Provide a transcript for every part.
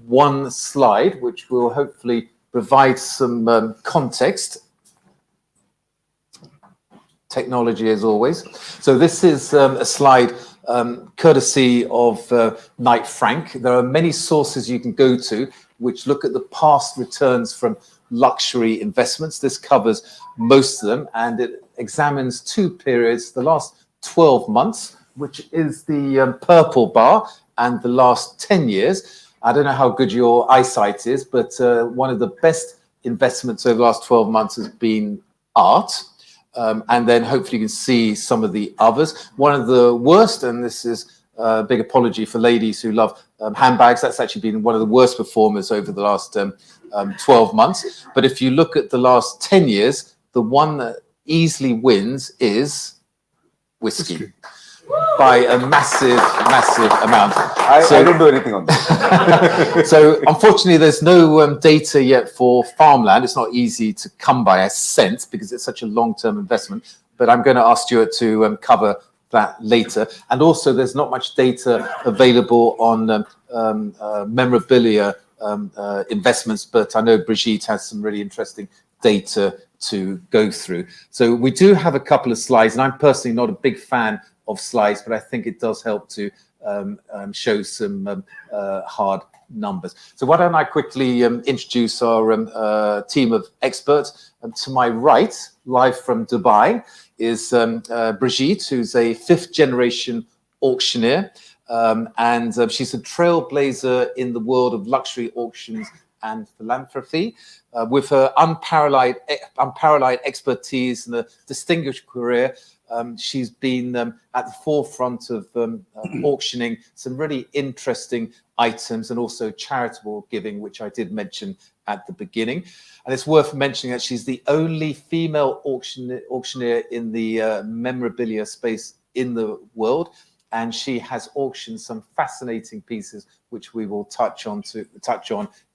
one slide, which will hopefully provide some context. Technology as always. So this is a slide courtesy of Knight Frank. There are many sources you can go to which look at the past returns from luxury investments. This covers most of them, and it examines two periods, the last 12 months, which is the purple bar, and the last 10 years. I don't know how good your eyesight is, but one of the best investments over the last 12 months has been art. And then hopefully you can see some of the others. One of the worst, and this is a big apology for ladies who love handbags, that's actually been one of the worst performers over the last 12 months. But if you look at the last 10 years, the one that easily wins is whisky. By a massive amount. I don't do anything on that. So unfortunately, there's no data yet for Farmland. It's not easy to come by a cent because it's such a long-term investment. But I'm going to ask Stuart to cover that later. And also, there's not much data available on memorabilia investments. But I know Brigitte has some really interesting data to go through. So we do have a couple of slides, and I'm personally not a big fan of slides, but I think it does help to show some hard numbers. So why don't I quickly introduce our team of experts. To my right, live from Dubai, is Brigitte, who's a fifth-generation auctioneer, and she's a trailblazer in the world of luxury auctions and philanthropy. With her unparalleled expertise and a distinguished career, she's been at the forefront of auctioning some really interesting items and also charitable giving, which I did mention at the beginning. And it's worth mentioning that she's the only female auctioneer in the memorabilia space in the world. And she has auctioned some fascinating pieces, which we will touch on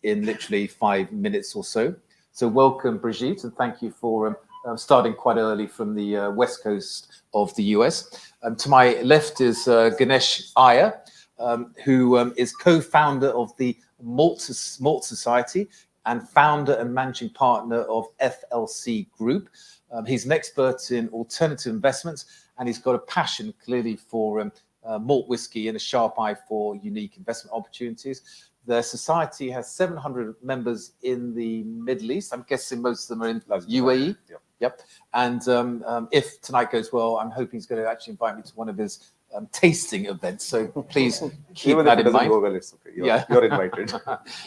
in literally 5 minutes or so. So welcome, Brigitte, and thank you for starting quite early from the west coast of the US. To my left is Ganesh Iyer, who is co-founder of the Malt Society and founder and managing partner of FLC Group. He's an expert in alternative investments, and he's got a passion clearly for malt whiskey and a sharp eye for unique investment opportunities. The society has 700 members in the Middle East. I'm guessing most of them are in UAE. Yep. And if tonight goes well, I'm hoping he's going to actually invite me to one of his tasting events. So please keep that in mind. Go well, it's okay. You're invited.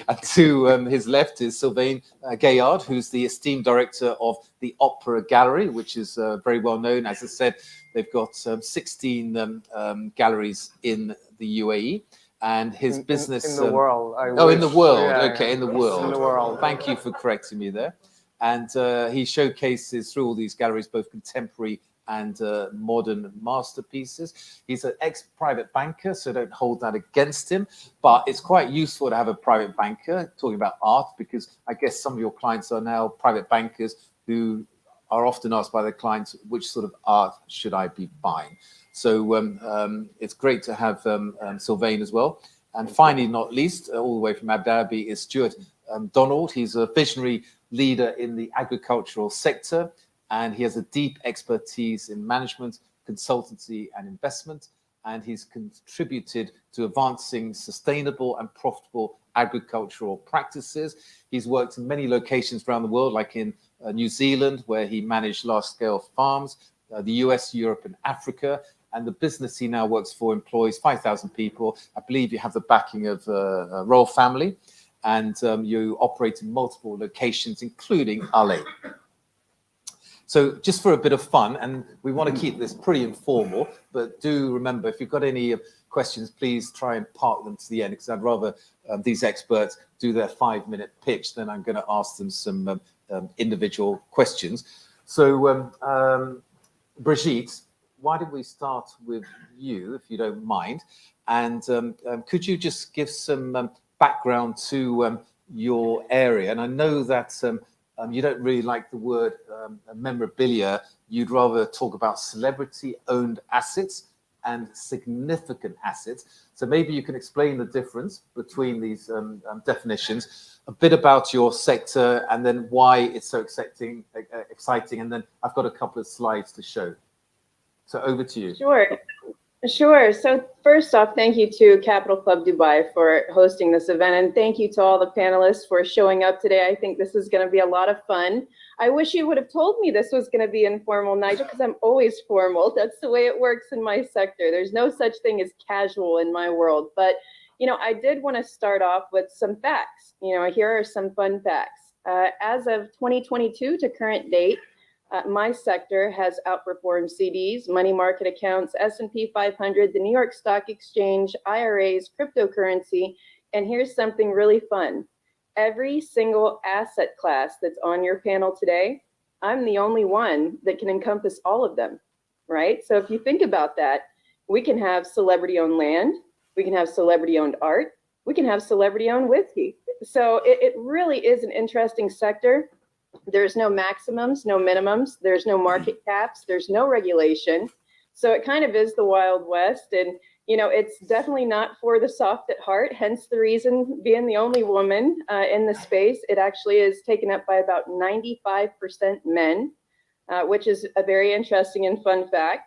And to his left is Sylvain Gaillard, who's the esteemed director of the Opera Gallery, which is very well known. As I said, they've got 16 galleries in the UAE. And his business... In the world. In the world. Yeah, okay, in the world. In the world. Thank you for correcting me there. And he showcases through all these galleries both contemporary and modern masterpieces. He's an ex-private banker, so don't hold that against him. But it's quite useful to have a private banker talking about art, because I guess some of your clients are now private bankers who are often asked by their clients, which sort of art should I be buying? So it's great to have Sylvain as well. And finally, not least, all the way from Abu Dhabi, is Stuart Donald. He's a visionary leader in the agricultural sector, and he has a deep expertise in management, consultancy, and investment. And he's contributed to advancing sustainable and profitable agricultural practices. He's worked in many locations around the world, like in New Zealand, where he managed large-scale farms, the US, Europe, and Africa. And the business he now works for employs 5,000 people. I believe you have the backing of a royal family, and you operate in multiple locations, including LA. So just for a bit of fun, and we want to keep this pretty informal, but do remember, if you've got any questions, please try and park them to the end, because I'd rather these experts do their 5-minute pitch than I'm going to ask them some individual questions. So Brigitte, why don't we start with you, if you don't mind? And could you just give some background to your area? And I know that you don't really like the word memorabilia. You'd rather talk about celebrity-owned assets. and significant assets. So maybe you can explain the difference between these definitions, a bit about your sector, and then why it's so exciting. And then I've got a couple of slides to show. So over to you. Sure. So first off, thank you to Capital Club Dubai for hosting this event. And thank you to all the panelists for showing up today. I think this is going to be a lot of fun. I wish you would have told me this was going to be informal, Nigel, because I'm always formal. That's the way it works in my sector. There's no such thing as casual in my world. But, you know, I did want to start off with some facts. You know, here are some fun facts. As of 2022 to current date, my sector has outperformed CDs, money market accounts, S&P 500, the New York Stock Exchange, IRAs, cryptocurrency, and here's something really fun. Every single asset class that's on your panel today, I'm the only one that can encompass all of them, right? So if you think about that, we can have celebrity-owned land, we can have celebrity-owned art, we can have celebrity-owned whiskey. So it really is an interesting sector. There's no maximums, no minimums, there's no market caps, there's no regulation. So it kind of is the Wild West. And, you know, it's definitely not for the soft at heart, hence the reason being the only woman in the space. It actually is taken up by about 95% men, which is a very interesting and fun fact.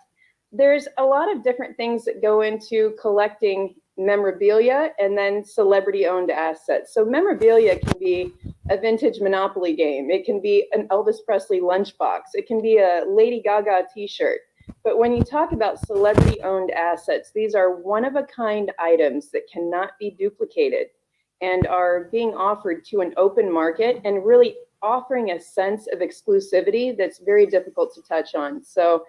There's a lot of different things that go into collecting memorabilia and then celebrity-owned assets. So memorabilia can be a vintage Monopoly game. It can be an Elvis Presley lunchbox. It can be a Lady Gaga t-shirt. But when you talk about celebrity-owned assets, these are one-of-a-kind items that cannot be duplicated and are being offered to an open market and really offering a sense of exclusivity that's very difficult to touch on. So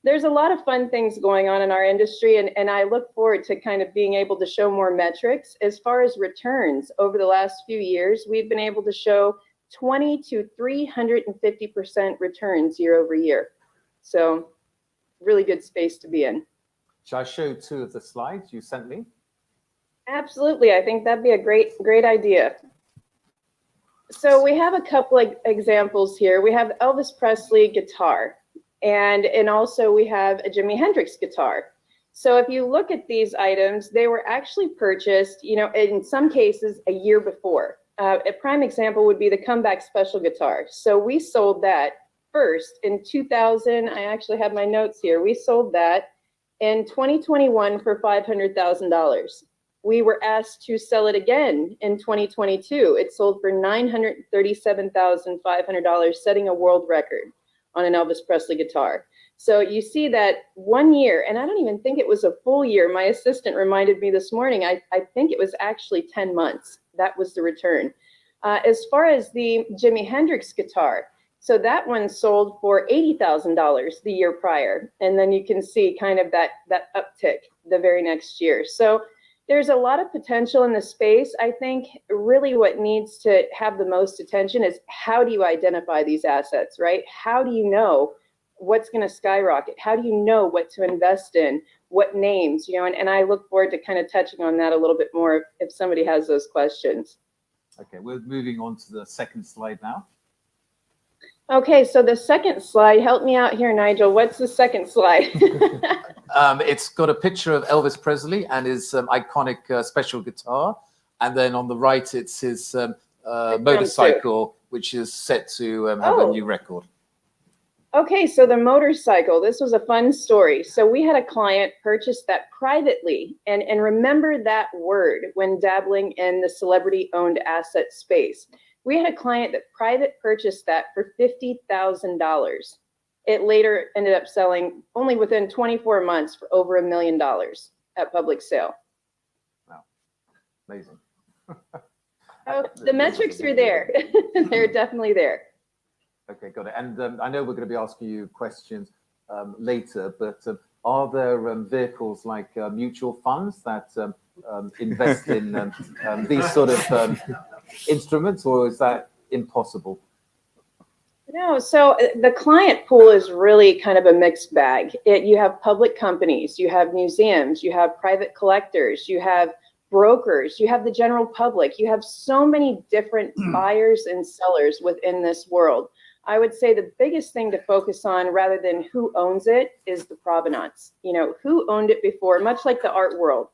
there's a lot of fun things going on in our industry, and I look forward to kind of being able to show more metrics. As far as returns, over the last few years, we've been able to show 20 to 350% returns year over year. So really good space to be in. Shall I show two of the slides you sent me? Absolutely. I think that'd be a great idea. So we have a couple of examples here. We have Elvis Presley guitar. And also we have a Jimi Hendrix guitar. So if you look at these items, they were actually purchased, you know, in some cases a year before. A prime example would be the Comeback Special guitar. So we sold that first in 2000. I actually have my notes here. We sold that in 2021 for $500,000. We were asked to sell it again in 2022. It sold for $937,500, setting a world record on an Elvis Presley guitar. So you see that 1 year, and I don't even think it was a full year. My assistant reminded me this morning, I think it was actually 10 months. That was the return. As far as the Jimi Hendrix guitar, so that one sold for $80,000 the year prior. And then you can see kind of that uptick the very next year. So there's a lot of potential in the space. I think really what needs to have the most attention is how do you identify these assets, right? How do you know what's going to skyrocket? How do you know what to invest in? What names, you know, and I look forward to kind of touching on that a little bit more if somebody has those questions. Okay, we're moving on to the second slide now. Okay, so the second slide, help me out here, Nigel. What's the second slide? It's got a picture of Elvis Presley and his iconic special guitar. And then on the right, it's his motorcycle, which is set to have a new record. Okay, so the motorcycle, this was a fun story. So we had a client purchase that privately, and remember that word when dabbling in the celebrity-owned asset space. We had a client that private purchased that for $50,000. It later ended up selling only within 24 months for over $1 million at public sale. Wow, amazing. So the metrics are there. They're definitely there. Okay, got it. And I know we're going to be asking you questions later, but are there vehicles like mutual funds that invest in these sort of instruments, or is that impossible? No, so the client pool is really kind of a mixed bag. You have public companies, you have museums, you have private collectors, you have brokers, you have the general public, you have so many different buyers and sellers within this world. I would say the biggest thing to focus on rather than who owns it is the provenance. Who owned it before, much like the art world.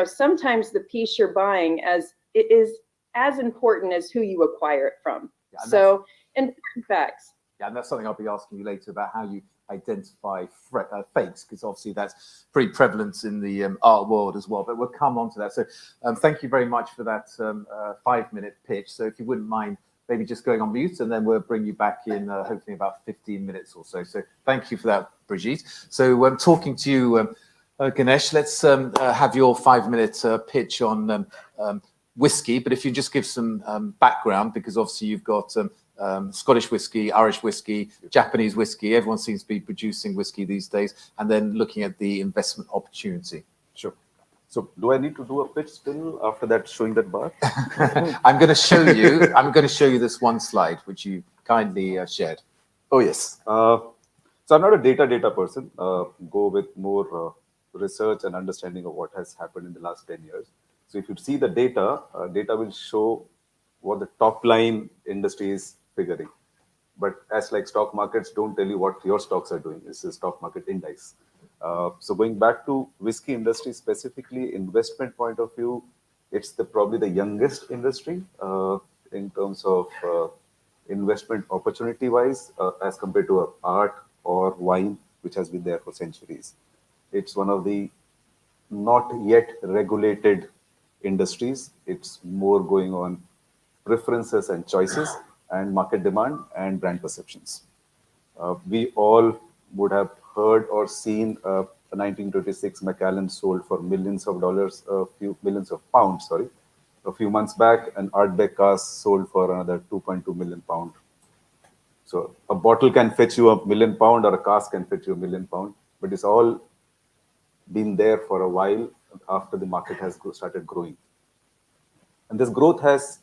Sometimes the piece you're buying it is as important as who you acquire it from. Yeah, so, and facts. Yeah, and that's something I'll be asking you later about how you identify fakes, because obviously that's pretty prevalent in the art world as well. But we'll come on to that. So thank you very much for that 5-minute pitch. So if you wouldn't mind maybe just going on mute, and then we'll bring you back in hopefully about 15 minutes or so. So thank you for that, Brigitte. So I'm talking to you, Ganesh. Let's have your 5-minute pitch on whiskey. But if you just give some background, because obviously you've got Scottish whiskey, Irish whiskey, Japanese whiskey. Everyone seems to be producing whiskey these days, and then looking at the investment opportunity. Sure. So do I need to do a pitch still after that, showing that bar? I'm going to show you. I'm going to show you this one slide, which you kindly shared. Oh, yes. So I'm not a data person. Go with more research and understanding of what has happened in the last 10 years. So if you see the data, data will show what the top line industry is figuring. But as like stock markets don't tell you what your stocks are doing. It's a stock market index. So going back to whiskey industry specifically, investment point of view, it's probably the youngest industry in terms of investment opportunity wise as compared to art or wine, which has been there for centuries. It's one of the not yet regulated industries. It's more going on preferences and choices and market demand and brand perceptions. We all would have heard or seen a 1926 Macallan sold for millions of dollars, a few millions of pounds, sorry. A few months back, an Ardbeg cask sold for another 2.2 million pound. So a bottle can fetch you £1 million or a cask can fetch you £1 million, but it's all been there for a while after the market has started growing. And this growth has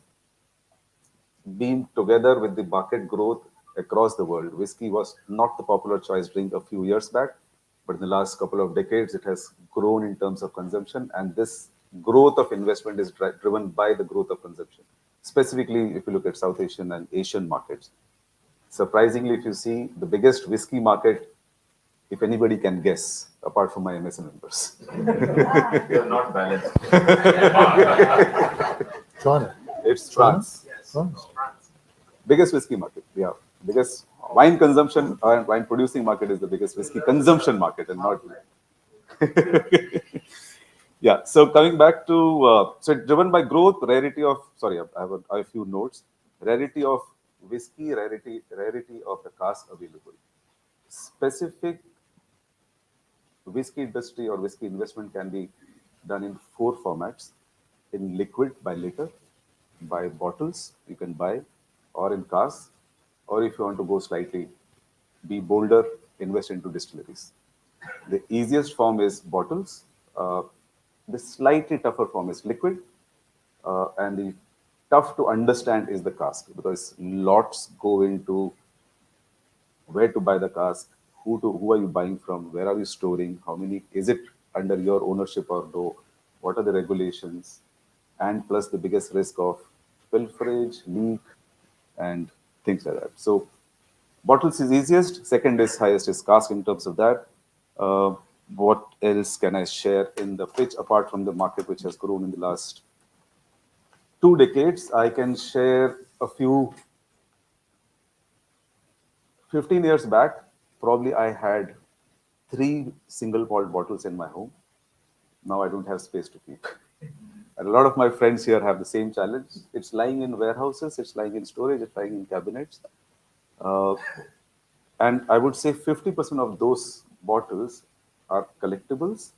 been together with the market growth across the world. Whiskey was not the popular choice drink a few years back, but in the last couple of decades, it has grown in terms of consumption. And this growth of investment is driven by the growth of consumption. Specifically, if you look at South Asian and Asian markets. Surprisingly, if you see the biggest whiskey market, if anybody can guess, apart from my MSN members. You're not balanced. China. It's France. Yes, France. Biggest whiskey market. Yeah. Biggest wine consumption, wine producing market is the biggest whiskey consumption market and not. Yeah. So coming back to, so it's driven by growth, rarity of, sorry, I have a few notes. Rarity of whiskey, rarity of the cask available. Specific whiskey industry or whiskey investment can be done in 4 formats: in liquid by liter, by bottles you can buy, or in casks, or if you want to go slightly be bolder, invest into distilleries. The easiest form is bottles. The slightly tougher form is liquid, and the tough to understand is the cask, because lots go into where to buy the cask, who are you buying from, where are you storing, how many, is it under your ownership or no, what are the regulations, and plus the biggest risk of pilferage, leak, and things like that. So bottles is easiest, second is highest is cask in terms of that. What else can I share in the pitch apart from the market which has grown in the last 2 decades? I can share a few. 15 years back, probably I had 3 single malt bottles in my home. Now I don't have space to keep. And a lot of my friends here have the same challenge. It's lying in warehouses, it's lying in storage, it's lying in cabinets. And I would say 50% of those bottles are collectibles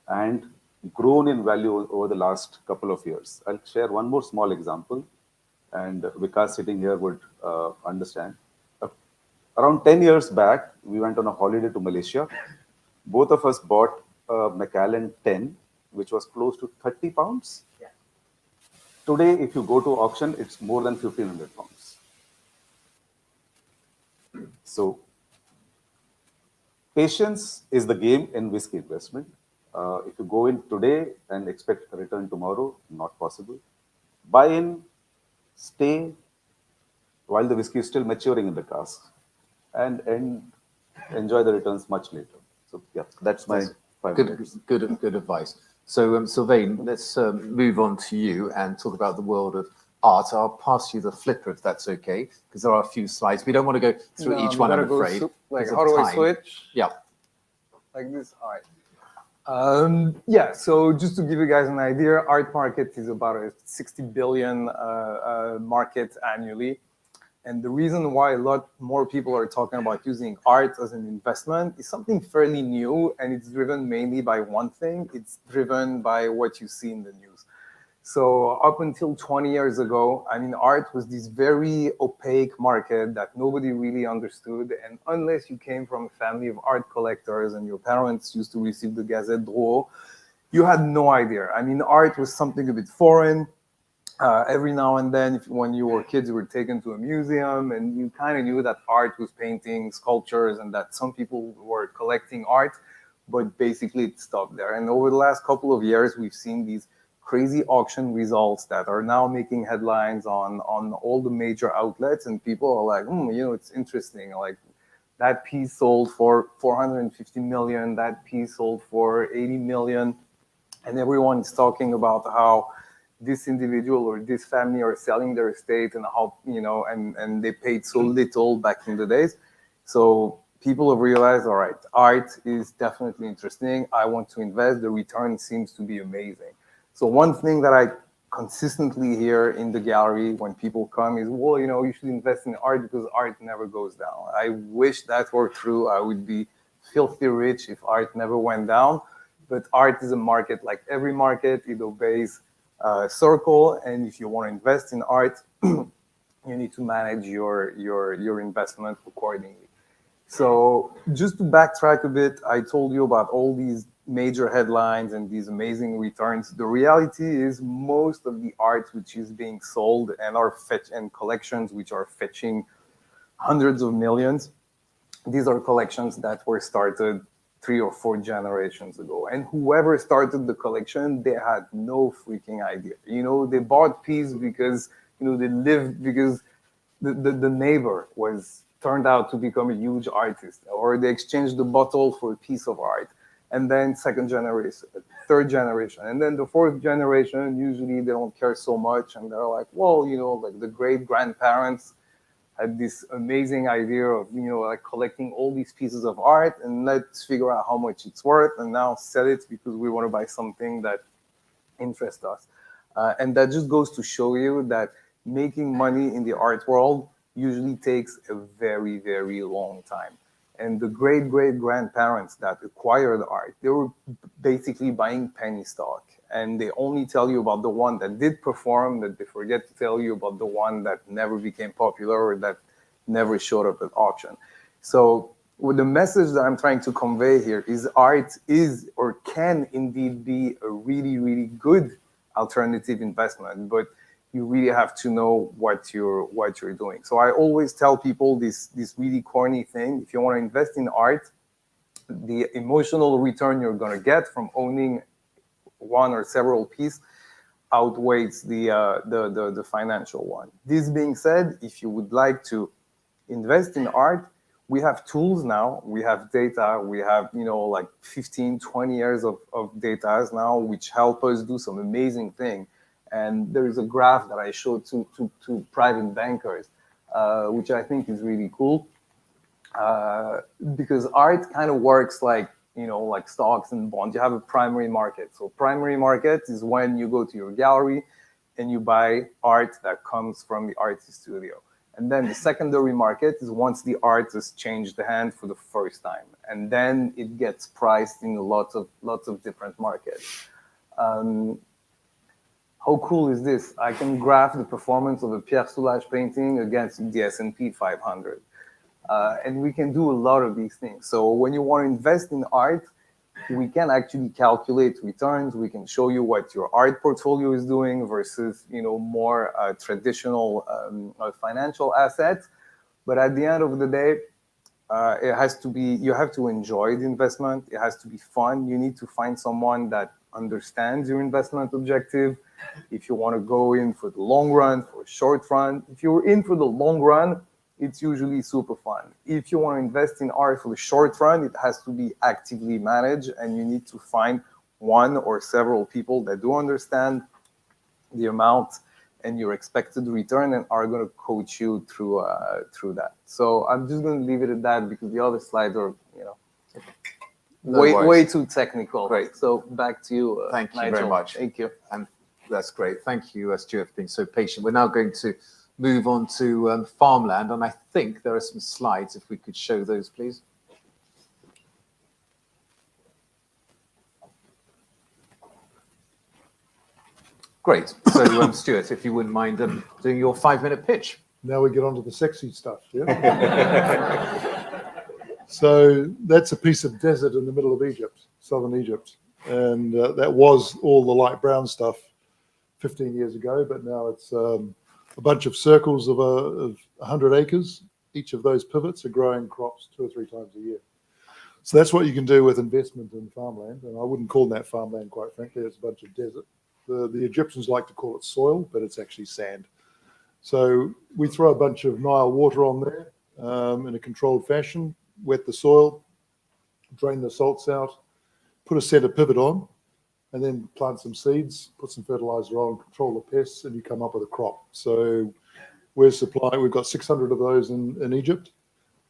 and grown in value over the last couple of years. I'll share one more small example, and Vikas sitting here would understand. Around 10 years back, we went on a holiday to Malaysia. Both of us bought a Macallan 10, which was close to 30 pounds. Yeah. Today, if you go to auction, it's more than 1,500 pounds. So, patience is the game in whiskey investment. If you go in today and expect a return tomorrow, not possible. Buy in, stay, while the whiskey is still maturing in the cask, and enjoy the returns much later. So yeah, that's my Good advice. So, Sylvain, let's move on to you and talk about the world of art. I'll pass you the flipper if that's okay, because there are a few slides. We don't want to go through each one, I'm afraid. Like, because how of do I time. switch? Yeah. Like this? All right. Yeah, so just to give you guys an idea, art market is about a 60 billion market annually. And the reason why a lot more people are talking about using art as an investment is something fairly new, and it's driven mainly by one thing. It's driven by what you see in the news. So up until 20 years ago, I mean, art was this very opaque market that nobody really understood. And unless you came from a family of art collectors and your parents used to receive the Gazette Drouot, you had no idea. I mean, art was something a bit foreign. Every now and then, when you were kids, you were taken to a museum and you kind of knew that art was painting, sculptures, and that some people were collecting art, but basically it stopped there. And over the last couple of years, we've seen these crazy auction results that are now making headlines on all the major outlets, and people are like, it's interesting. Like, that piece sold for 450 million, that piece sold for 80 million, and everyone is talking about how this individual or this family are selling their estate and how, and they paid so little back in the days. So people have realized, all right, art is definitely interesting. I want to invest. The return seems to be amazing. So one thing that I consistently hear in the gallery when people come is, well, you should invest in art because art never goes down. I wish that were true. I would be filthy rich if art never went down. But art is a market like every market. It obeys circle, and if you want to invest in art, you need to manage your investment accordingly. So just to backtrack a bit, I told you about all these major headlines and these amazing returns. The reality is most of the art which is being sold and collections which are fetching hundreds of millions, these are collections that were started 3 or 4 generations ago. And whoever started the collection, they had no freaking idea. They bought peas because, they lived because the neighbor turned out to become a huge artist, or they exchanged the bottle for a piece of art. And then second generation, third generation. And then the fourth generation, usually they don't care so much. And they're like, well, like the great grandparents had this amazing idea of, like collecting all these pieces of art, and let's figure out how much it's worth and now sell it because we want to buy something that interests us. And that just goes to show you that making money in the art world usually takes a very, very long time. And the great-great-grandparents that acquired art, they were basically buying penny stock. And they only tell you about the one that did perform, that they forget to tell you about the one that never became popular or that never showed up at auction. So the message that I'm trying to convey here is art is or can indeed be a really, really good alternative investment, but you really have to know what you're doing. So I always tell people this really corny thing: if you want to invest in art, the emotional return you're going to get from owning one or several pieces outweighs the financial one. This being said, if you would like to invest in art, we have tools now, we have data, we have like 15, 20 years of data now, which help us do some amazing things. And there is a graph that I showed to private bankers, which I think is really cool, because art kind of works like stocks and bonds. You have a primary market. So primary market is when you go to your gallery and you buy art that comes from the artist studio. And then the secondary market is once the art has changed the hand for the first time, and then it gets priced in lots of different markets. How cool is this? I can graph the performance of a Pierre Soulages painting against the S&P 500. And we can do a lot of these things. So when you want to invest in art, we can actually calculate returns. We can show you what your art portfolio is doing versus more traditional financial assets. But at the end of the day, it has to be, you have to enjoy the investment. It has to be fun. You need to find someone that understands your investment objective. if you want to go in for the long run, for a short run. If you're in for the long run, it's usually super fun. If you want to invest in art for the short run, it has to be actively managed, and you need to find one or several people that do understand the amount and your expected return and are going to coach you through that. So I'm just going to leave it at that because the other slides are, way too technical. Great. So back to you, Thank you Nigel. very much. Thank you. And that's great. Thank you, Stuart, for being so patient. We're now going to move on to farmland, and I think there are some slides. If we could show those, please. Great. So, Stuart, if you wouldn't mind doing your 5-minute pitch. Now we get on to the sexy stuff, yeah? So that's a piece of desert in the middle of Egypt, southern Egypt. And that was all the light brown stuff 15 years ago, but now it's a bunch of circles of 100 acres. Each of those pivots are growing crops 2 or 3 times a year. So that's what you can do with investment in farmland. And I wouldn't call that farmland, quite frankly. It's a bunch of desert. The Egyptians like to call it soil, but it's actually sand. So we throw a bunch of Nile water on there in a controlled fashion, wet the soil, drain the salts out, put a center pivot on, and then plant some seeds, put some fertilizer on, control the pests, and you come up with a crop. So we've got 600 of those in Egypt,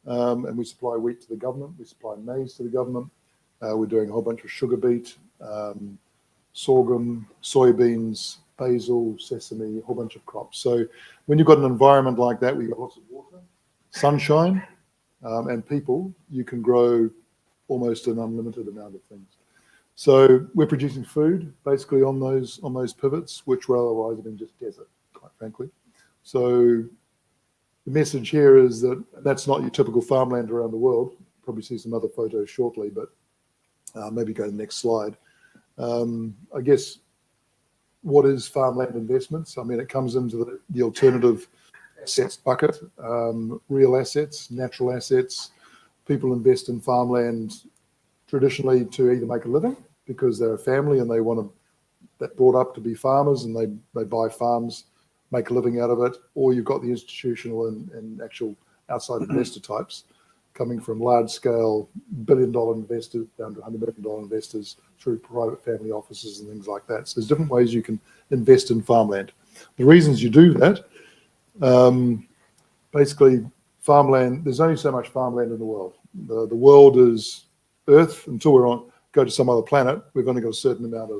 and we supply wheat to the government. We supply maize to the government. We're doing a whole bunch of sugar beet, sorghum, soybeans, basil, sesame, a whole bunch of crops. So when you've got an environment like that, where you've got lots of water, sunshine, and people, you can grow almost an unlimited amount of things. So we're producing food basically on those pivots, which will otherwise have been just desert, quite frankly. So the message here is that that's not your typical farmland around the world. Probably see some other photos shortly, but maybe go to the next slide. I guess, what is farmland investments? I mean, it comes into the alternative assets bucket, real assets, natural assets. People invest in farmland traditionally to either make a living because they're a family and they want that brought up to be farmers, and they buy farms, make a living out of it, or you've got the institutional and actual outside investor types coming from large-scale billion-dollar investors down to $100 million investors through private family offices and things like that. So there's different ways you can invest in farmland. The reasons you do that, basically, farmland, there's only so much farmland in the world. The world is Earth. Until go to some other planet, we've only got a certain amount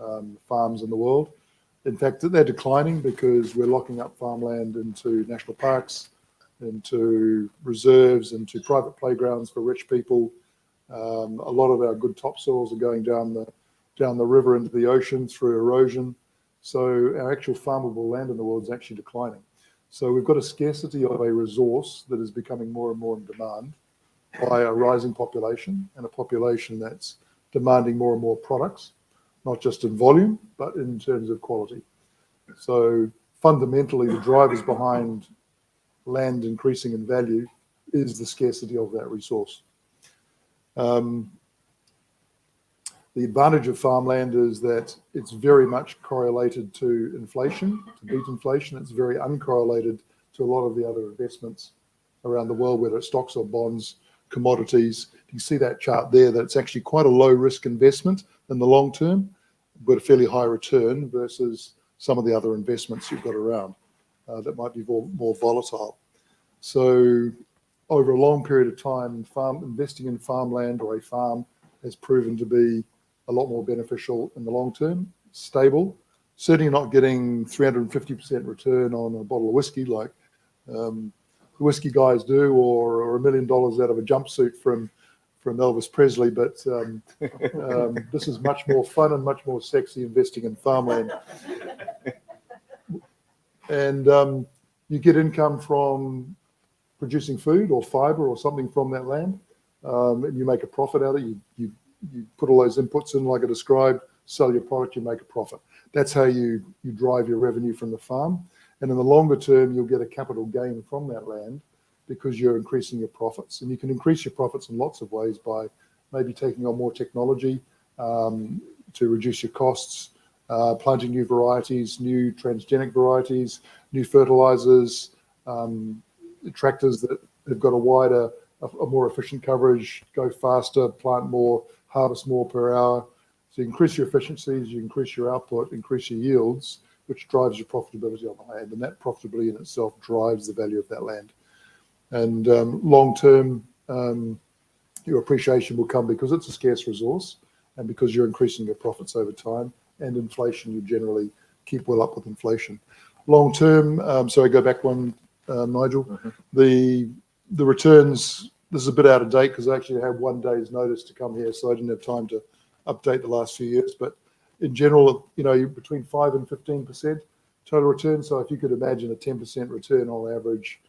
of farms in the world. In fact, they're declining because we're locking up farmland into national parks, into reserves, into private playgrounds for rich people. A lot of our good topsoils are going down the river into the ocean through erosion. So our actual farmable land in the world is actually declining. So we've got a scarcity of a resource that is becoming more and more in demand by a rising population, and a population that's demanding more and more products, not just in volume, but in terms of quality. So fundamentally, the drivers behind land increasing in value is the scarcity of that resource. The advantage of farmland is that it's very much correlated to inflation, to beat inflation. It's very uncorrelated to a lot of the other investments around the world, whether it's stocks or bonds, commodities. You see that chart there, that it's actually quite a low risk investment in the long term, but a fairly high return versus some of the other investments you've got around that might be more volatile. So over a long period of time, investing in farmland or a farm has proven to be a lot more beneficial in the long term, stable, certainly not getting 350% return on a bottle of whiskey like the whiskey guys do, or $1 million out of a jumpsuit from Elvis Presley, but this is much more fun and much more sexy investing in farmland. And you get income from producing food or fiber or something from that land, and you make a profit out of it. You put all those inputs in like I described, sell your product, you make a profit. That's how you drive your revenue from the farm. And in the longer term, you'll get a capital gain from that land because you're increasing your profits. And you can increase your profits in lots of ways by maybe taking on more technology to reduce your costs, planting new varieties, new transgenic varieties, new fertilizers, tractors that have got a wider, a more efficient coverage, go faster, plant more, harvest more per hour. So you increase your efficiencies, you increase your output, increase your yields, which drives your profitability on the land. And that profitability in itself drives the value of that land. And long term, your appreciation will come because it's a scarce resource and because you're increasing your profits over time. And inflation, you generally keep well up with inflation. Long term, so I go back one, Nigel, the returns, this is a bit out of date because I actually had 1 day's notice to come here, so I didn't have time to update the last few years. But in general, you know, between 5 and 15% total return. So if you could imagine a 10% return on average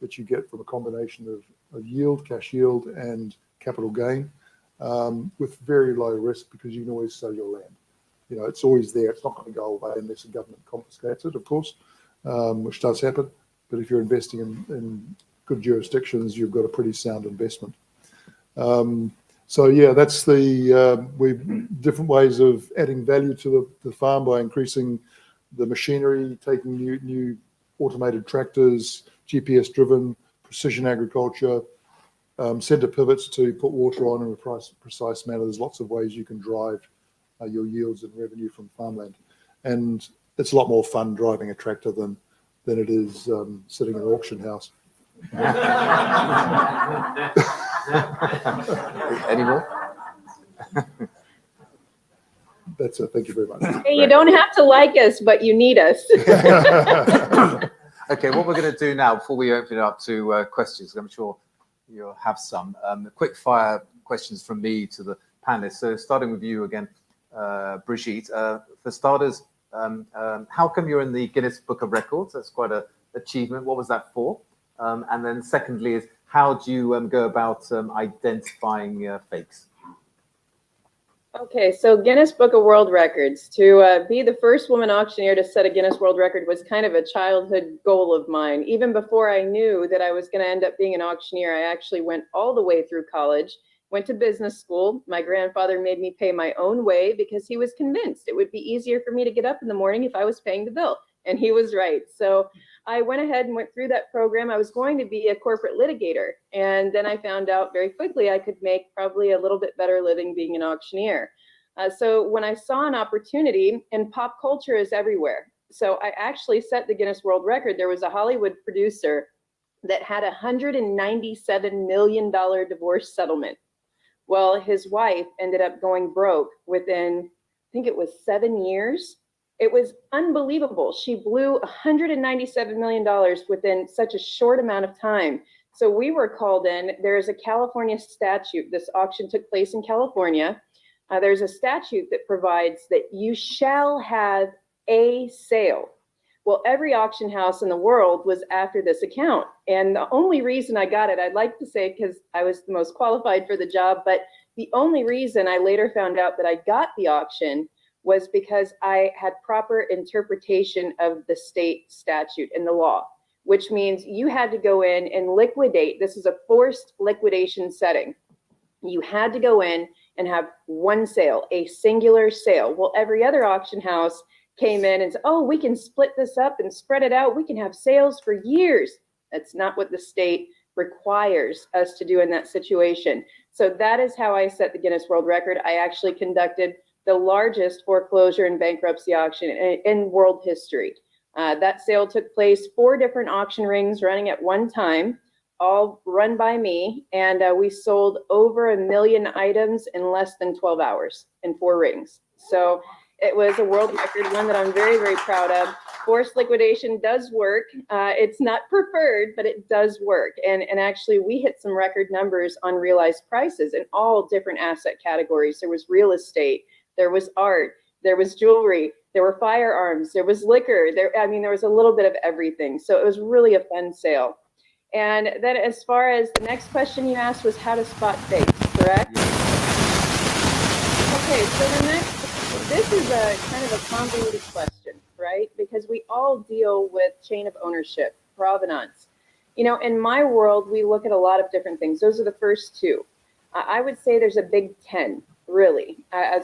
that you get from a combination of yield, cash yield, and capital gain, with very low risk because you can always sell your land. You know, it's always there. It's not going to go away unless the government confiscates it, of course, which does happen. But if you're investing in good jurisdictions, you've got a pretty sound investment. So yeah, that's the different ways of adding value to the farm by increasing the machinery, taking new automated tractors, GPS driven, precision agriculture, center pivots to put water on in a precise manner. There's lots of ways you can drive your yields and revenue from farmland. And it's a lot more fun driving a tractor than it is sitting in an auction house. Any more? That's it. Thank you very much. Hey, you don't have to like us, but you need us. Okay, what we're going to do now, before we open it up to questions, I'm sure you'll have some quick fire questions from me to the panelists. So starting with you again, Brigitte. For starters, how come you're in the Guinness Book of Records? That's quite an achievement. What was that for? And then secondly is, how do you go about identifying fakes? Okay, so Guinness Book of World Records. To be the first woman auctioneer to set a Guinness World Record was kind of a childhood goal of mine. Even before I knew that I was going to end up being an auctioneer, I actually went all the way through college, went to business school. My grandfather made me pay my own way because he was convinced it would be easier for me to get up in the morning if I was paying the bill. And he was right. So I went ahead and went through that program. I was going to be a corporate litigator. And then I found out very quickly I could make probably a little bit better living being an auctioneer. So when I saw an opportunity, and pop culture is everywhere. So I actually set the Guinness World Record. There was a Hollywood producer that had a $197 million divorce settlement. Well, his wife ended up going broke within, I think it was 7 years. It was unbelievable. She blew $197 million within such a short amount of time. So we were called in. There's a California statute. This auction took place in California. There's a statute that provides that you shall have a sale. Well, every auction house in the world was after this account. And the only reason I got it, I'd like to say because I was the most qualified for the job, but the only reason I later found out that I got the auction was because I had proper interpretation of the state statute and the law, which means you had to go in and liquidate. This is a forced liquidation setting. You had to go in and have one sale, a singular sale. Well, every other auction house came in and said, oh, we can split this up and spread it out. We can have sales for years. That's not what the state requires us to do in that situation. So that is how I set the Guinness World Record. I actually conducted the largest foreclosure and bankruptcy auction in world history. That sale took place 4 different auction rings running at one time, all run by me, and we sold over 1 million items in less than 12 hours in 4 rings. So it was a world record, one that I'm very, very proud of. Forced liquidation does work. It's not preferred, but it does work. And actually, we hit some record numbers on realized prices in all different asset categories. There was real estate, there was art, there was jewelry, there were firearms, there was liquor. There was a little bit of everything. So it was really a fun sale. And then as far as the next question you asked was how to spot fakes, correct? Okay, so this is a kind of a convoluted question, right? Because we all deal with chain of ownership, provenance. You know, in my world, we look at a lot of different things. Those are the first 2. I would say there's a big 10. really.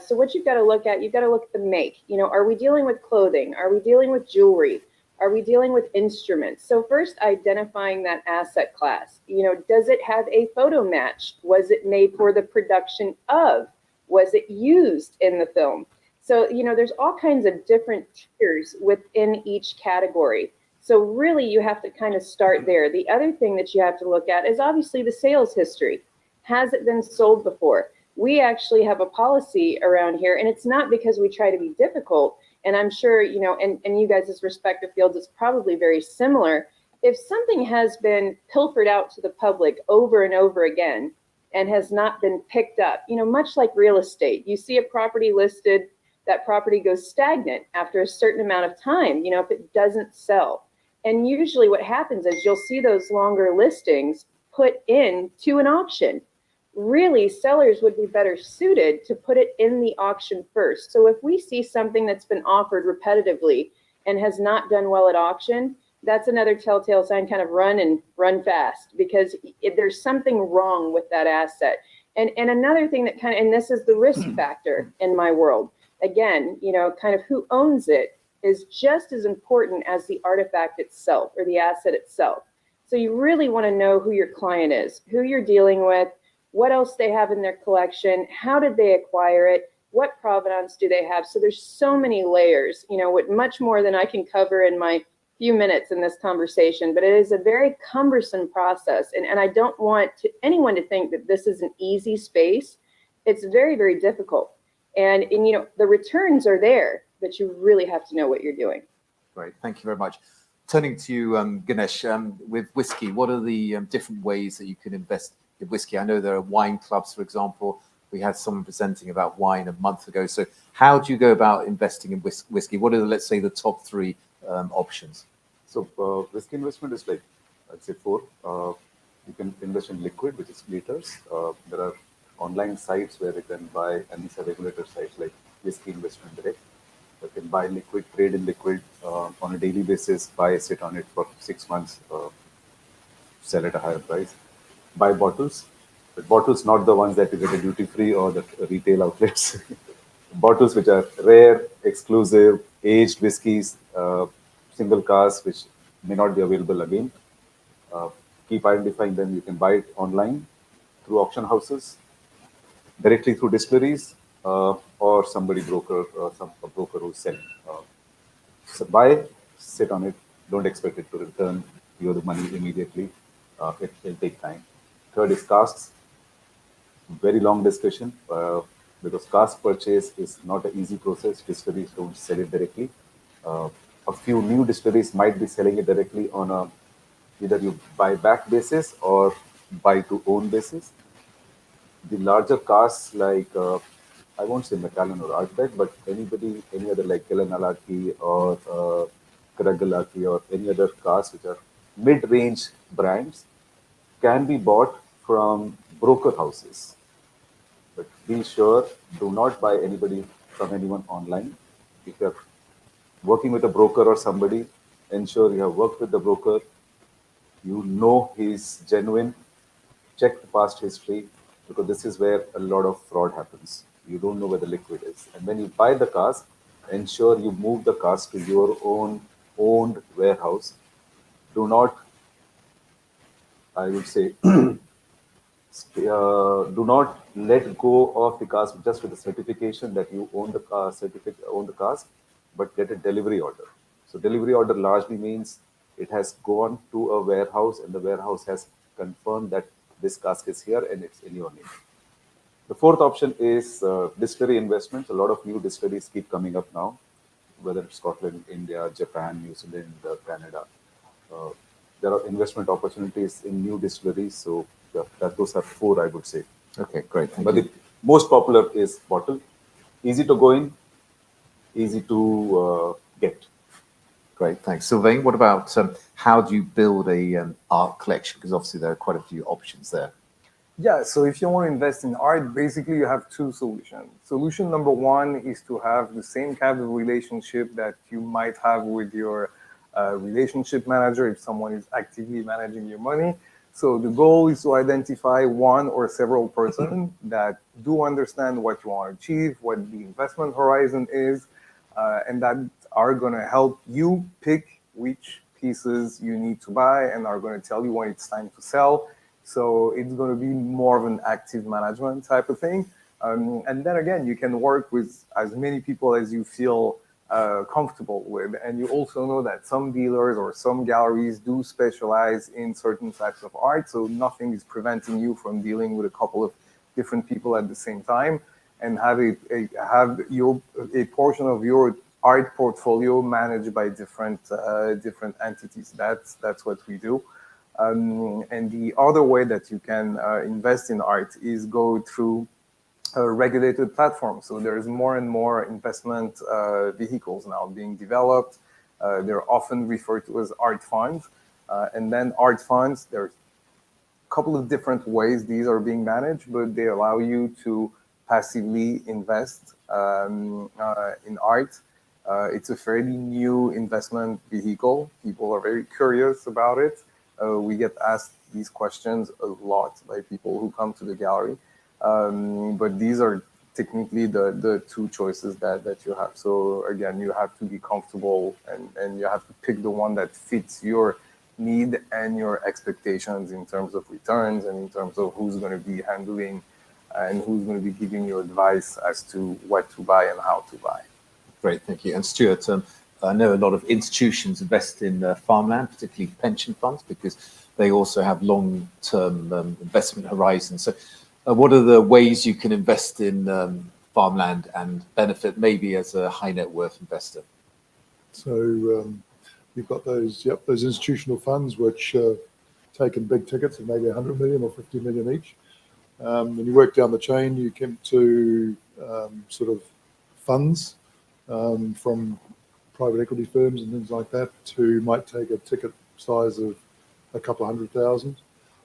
So what you've got to look at, you've got to look at the make. You know, are we dealing with clothing? Are we dealing with jewelry? Are we dealing with instruments? So first, identifying that asset class. You know, does it have a photo match? Was it made for the production of? Was it used in the film? So, you know, there's all kinds of different tiers within each category. So really, you have to kind of start there. The other thing that you have to look at is obviously the sales history. Has it been sold before? We actually have a policy around here, and it's not because we try to be difficult. And I'm sure, you know, and you guys' respective fields, it's probably very similar. If something has been pilfered out to the public over and over again and has not been picked up, you know, much like real estate, you see a property listed, that property goes stagnant after a certain amount of time, you know, if it doesn't sell. And usually what happens is you'll see those longer listings put into an auction. Really, sellers would be better suited to put it in the auction first. So if we see something that's been offered repetitively and has not done well at auction, that's another telltale sign, kind of run fast, because there's something wrong with that asset. And another thing that kind of, and this is the risk factor in my world, again, you know, kind of who owns it is just as important as the artifact itself or the asset itself. So you really want to know who your client is, who you're dealing with, what else they have in their collection, how did they acquire it, what provenance do they have. So there's so many layers, you know, with much more than I can cover in my few minutes in this conversation, but it is a very cumbersome process. And I don't want anyone to think that this is an easy space. It's very, very difficult. And you know, the returns are there, but you really have to know what you're doing. Great, thank you very much. Turning to you, Ganesh, with whiskey, what are the different ways that you can invest in whiskey? I know there are wine clubs, for example. We had someone presenting about wine a month ago. So how do you go about investing in whiskey? What are, let's say, the top three options? So whiskey investment is like, I'd say four. You can invest in liquid, which is liters. There are online sites where you can buy, and these are regulated sites like Whiskey Investment Direct. You can buy liquid, trade in liquid on a daily basis, buy, sit on it for 6 months, sell at a higher price. Buy bottles, but bottles not the ones that you get at duty free or the retail outlets. Bottles which are rare, exclusive, aged whiskies, single casks which may not be available again. Keep identifying them. You can buy it online through auction houses, directly through distilleries, or somebody broker, a broker who's selling. So buy, sit on it. Don't expect it to return you the money immediately. It'll take time. Third is casks. Very long discussion because cask purchase is not an easy process. Distilleries don't sell it directly. A few new distilleries might be selling it directly on a either you buy back basis or buy to own basis. The larger casks like I won't say Macallan or Artbeck, but any other like Killanalaki or Karagalaki or any other casks which are mid-range brands can be bought from broker houses. But be sure, do not buy from anyone online. If you're working with a broker or somebody, ensure you have worked with the broker, you know he's genuine, check the past history, because this is where a lot of fraud happens. You don't know where the liquid is. And when you buy the cask, ensure you move the cask to your own owned warehouse. Do not, I would say, do not let go of the cask just with the certification that you own the cask, but get a delivery order. So delivery order largely means it has gone to a warehouse and the warehouse has confirmed that this cask is here and it's in your name. The fourth option is distillery investments. A lot of new distilleries keep coming up now, whether it's Scotland, India, Japan, New Zealand, Canada. There are investment opportunities in new distilleries. So those are four, I would say. Okay, great. Thank But you. the most popular is bottle. Easy to go in, easy to get. Great, thanks. Sylvain, what about how do you build a art collection? Because obviously there are quite a few options there. Yeah, so if you want to invest in art, basically you have two solutions. Solution number one is to have the same kind of relationship that you might have with your relationship manager if someone is actively managing your money. So the goal is to identify one or several persons that do understand what you want to achieve, what the investment horizon is, and that are going to help you pick which pieces you need to buy and are going to tell you when it's time to sell. So it's going to be more of an active management type of thing. And then again, you can work with as many people as you feel comfortable with. And you also know that some dealers or some galleries do specialize in certain types of art. So nothing is preventing you from dealing with a couple of different people at the same time and have a portion of your art portfolio managed by different entities. That's what we do. And the other way that you can invest in art is go through a regulated platform. So there's more and more investment vehicles now being developed. They're often referred to as art funds. And then art funds, there's a couple of different ways these are being managed, but they allow you to passively invest in art. It's a fairly new investment vehicle. People are very curious about it. We get asked these questions a lot by people who come to the gallery. But these are technically the two choices that you have. So again, you have to be comfortable and you have to pick the one that fits your need and your expectations in terms of returns and in terms of who's going to be handling and who's going to be giving you advice as to what to buy and how to buy. Great, thank you. And Stuart, I know a lot of institutions invest in farmland, particularly pension funds, because they also have long-term investment horizons. So what are the ways you can invest in farmland and benefit maybe as a high net worth investor? So you've got those institutional funds which take in big tickets of maybe 100 million or 50 million each. When you work down the chain, you come to sort of funds from private equity firms and things like that who might take a ticket size of a couple of 100,000.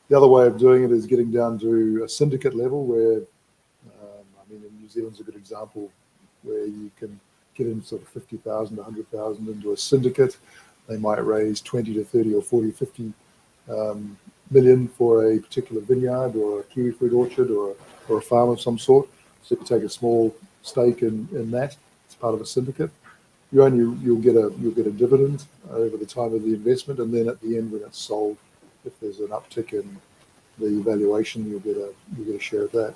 The other way of doing it is getting down to a syndicate level where, I mean, in New Zealand's a good example where you can get in sort of 50,000 to 100,000 into a syndicate. They might raise 20 to 30 or 40, 50 million for a particular vineyard or a kiwi fruit orchard or a farm of some sort. So you take a small stake in that. It's part of a syndicate. You'll get a dividend over the time of the investment, and then at the end when it's sold, if there's an uptick in the valuation, you'll get a share of that.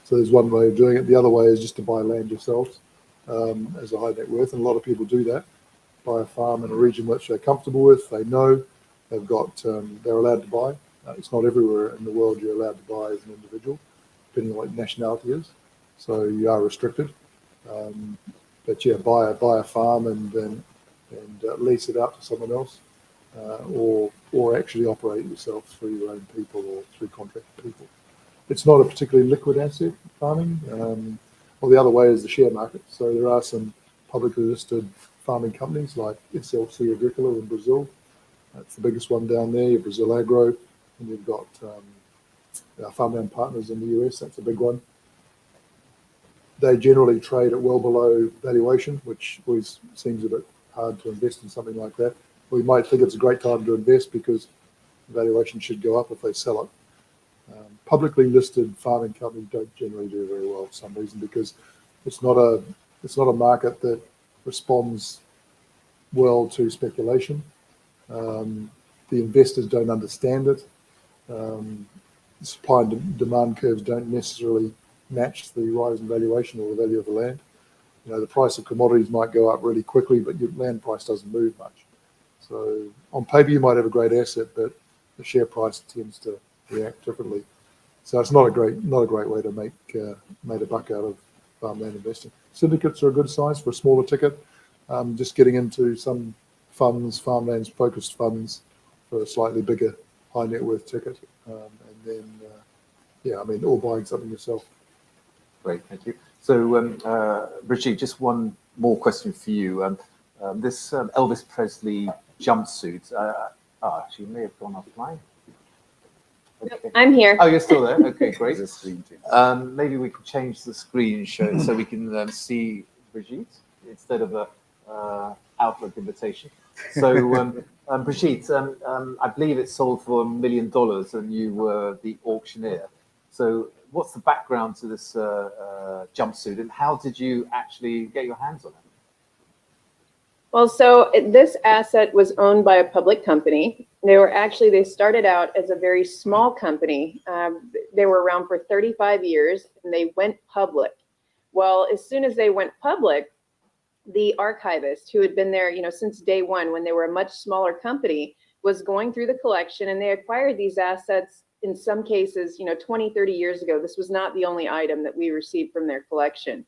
So there's one way of doing it. The other way is just to buy land yourself as a high net worth, and a lot of people do that. Buy a farm in a region which they're comfortable with. They know they've got they're allowed to buy. It's not everywhere in the world you're allowed to buy as an individual, depending on what nationality is. So you are restricted. But yeah, buy a farm and lease it out to someone else, or actually operate it yourself through your own people or through contracted people. It's not a particularly liquid asset, farming. Or the other way is the share market. So there are some publicly listed farming companies like SLC Agricola in Brazil. That's the biggest one down there. Brazil Agro, and you've got Farmland Partners in the US. That's a big one. They generally trade at well below valuation, which always seems a bit hard to invest in something like that. We might think it's a great time to invest because the valuation should go up if they sell it. Publicly listed farming companies don't generally do very well for some reason because it's not a market that responds well to speculation. The investors don't understand it. The supply and demand curves don't necessarily match the rise in valuation or the value of the land. You know, the price of commodities might go up really quickly, but your land price doesn't move much. So on paper, you might have a great asset, but the share price tends to react differently. So it's not a great way to make a buck out of farmland investing. Syndicates are a good size for a smaller ticket. Just getting into some funds, farmlands focused funds for a slightly bigger high net worth ticket, and then or buying something yourself. Great, thank you. So, Brigitte, just one more question for you. This Elvis Presley jumpsuit, she may have gone offline. Okay. I'm here. Oh, you're still there? Okay, great. Maybe we can change the screen so we can see Brigitte instead of a Outlook invitation. So, Brigitte, I believe it sold for $1 million and you were the auctioneer. So what's the background to this jumpsuit, and how did you actually get your hands on it? Well, so this asset was owned by a public company. They started out as a very small company. They were around for 35 years and they went public. Well, as soon as they went public, the archivist who had been there, since day one, when they were a much smaller company, was going through the collection, and they acquired these assets in some cases, 20, 30 years ago. This was not the only item that we received from their collection.